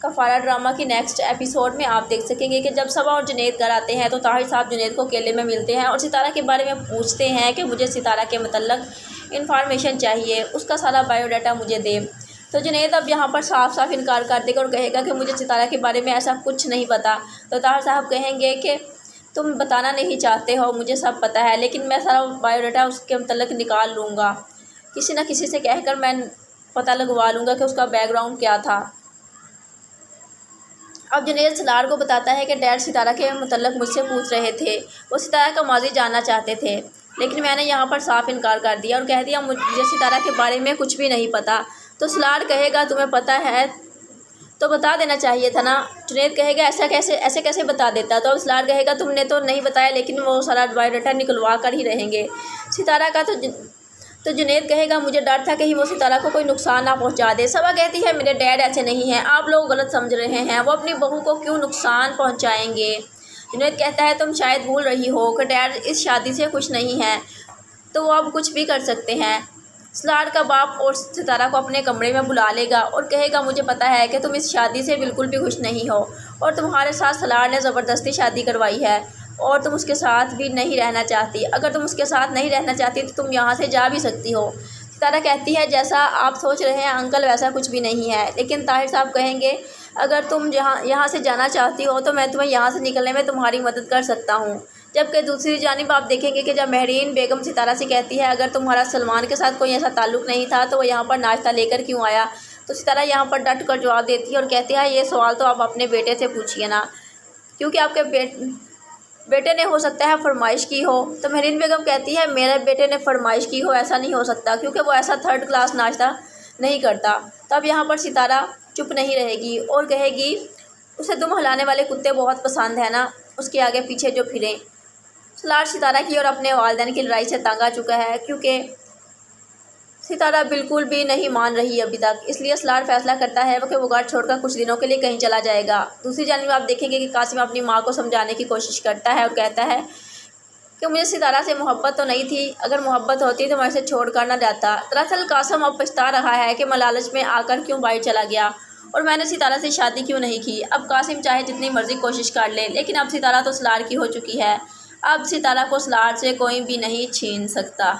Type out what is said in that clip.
کفارہ ڈرامہ کی next episode میں آپ دیکھ سکیں گے کہ جب صبا اور جنید گھر آتے ہیں تو طاہر صاحب جنید کو کیلے میں ملتے ہیں اور ستارہ کے بارے میں پوچھتے ہیں کہ مجھے ستارہ کے متعلق انفارمیشن چاہیے، اس کا سارا بایو ڈاٹا مجھے دے۔ تو جنید اب یہاں پر صاف صاف انکار کر دے گا اور کہے گا کہ مجھے ستارہ کے بارے میں ایسا کچھ نہیں پتہ۔ تو طاہر صاحب کہیں گے کہ تم بتانا نہیں چاہتے ہو، مجھے سب پتہ ہے، لیکن میں سارا بایو ڈاٹا اس کے متعلق نکال لوں گا، کسی نہ کسی سے کہہ کر میں پتہ لگوا لوں گا کہ اس کا بیک گراؤنڈ کیا تھا۔ اب جنید سلار کو بتاتا ہے کہ ڈیڈ ستارہ کے متعلق مجھ سے پوچھ رہے تھے، وہ ستارہ کا ماضی جاننا چاہتے تھے، لیکن میں نے یہاں پر صاف انکار کر دیا اور کہہ دیا مجھے ستارہ کے بارے میں کچھ بھی نہیں پتہ۔ تو سلار کہے گا تمہیں پتہ ہے تو بتا دینا چاہیے تھا نا۔ جنید کہے گا ایسے کیسے بتا دیتا۔ تو اب سلار کہے گا تم نے تو نہیں بتایا، لیکن وہ سارا بایو ڈاٹا نکلوا کر ہی رہیں گے ستارہ کا۔ تو جنید کہے گا مجھے ڈر تھا کہیں وہ ستارہ کو کوئی نقصان نہ پہنچا دے۔ صبا کہتی ہے میرے ڈیڈ ایسے نہیں ہیں، آپ لوگ غلط سمجھ رہے ہیں، وہ اپنی بہو کو کیوں نقصان پہنچائیں گے۔ جنید کہتا ہے تم شاید بھول رہی ہو کہ ڈیڈ اس شادی سے خوش نہیں ہیں، تو وہ اب کچھ بھی کر سکتے ہیں۔ سلار کا باپ اور ستارہ کو اپنے کمرے میں بلا لے گا اور کہے گا مجھے پتہ ہے کہ تم اس شادی سے بالکل بھی خوش نہیں ہو اور تمہارے ساتھ سلار نے زبردستی شادی کروائی ہے اور تم اس کے ساتھ بھی نہیں رہنا چاہتی۔ اگر تم اس کے ساتھ نہیں رہنا چاہتی تو تم یہاں سے جا بھی سکتی ہو۔ ستارہ کہتی ہے جیسا آپ سوچ رہے ہیں انکل ویسا کچھ بھی نہیں ہے، لیکن طاہر صاحب کہیں گے اگر تم یہاں سے جانا چاہتی ہو تو میں تمہیں یہاں سے نکلنے میں تمہاری مدد کر سکتا ہوں۔ جبکہ دوسری جانب آپ دیکھیں گے کہ جب مہرین بیگم ستارہ سے کہتی ہے اگر تمہارا سلمان کے ساتھ کوئی ایسا تعلق نہیں تھا تو وہ یہاں پر ناشتہ لے کر کیوں آیا، تو ستارہ یہاں پر ڈٹ کر جواب دیتی ہے اور کہتی ہے یہ سوال تو آپ اپنے بیٹے سے پوچھیے نا، کیونکہ آپ کے بیٹے نے ہو سکتا ہے فرمائش کی ہو۔ تو مہرین بیگم کہتی ہے میرے بیٹے نے فرمائش کی ہو ایسا نہیں ہو سکتا، کیونکہ وہ ایسا تھرڈ کلاس ناشتہ نہیں کرتا۔ تب یہاں پر ستارہ چپ نہیں رہے گی اور کہے گی اسے دم ہلانے والے کتے بہت پسند ہیں نا، اس کے آگے پیچھے جو پھریں۔ سلار ستارہ کی اور اپنے والدین کی لڑائی سے تنگ آ چکا ہے، کیونکہ ستارہ بالکل بھی نہیں مان رہی ابھی تک، اس لیے سلار فیصلہ کرتا ہے کہ وہ گھر چھوڑ کر کچھ دنوں کے لیے کہیں چلا جائے گا۔ دوسری جانب آپ دیکھیں گے کہ قاسم اپنی ماں کو سمجھانے کی کوشش کرتا ہے اور کہتا ہے کہ مجھے ستارہ سے محبت تو نہیں تھی، اگر محبت ہوتی تو میں اسے چھوڑ کر نہ جاتا۔ دراصل قاسم اب پچھتا رہا ہے کہ میں لالچ میں آ کر کیوں باہر چلا گیا اور میں نے ستارہ سے شادی کیوں نہیں کی۔ اب قاسم چاہے جتنی مرضی کوشش کر لے، لیکن اب ستارہ تو سلار کی ہو چکی ہے، اب ستارہ کو سلار سے کوئی بھی نہیں چھین سکتا۔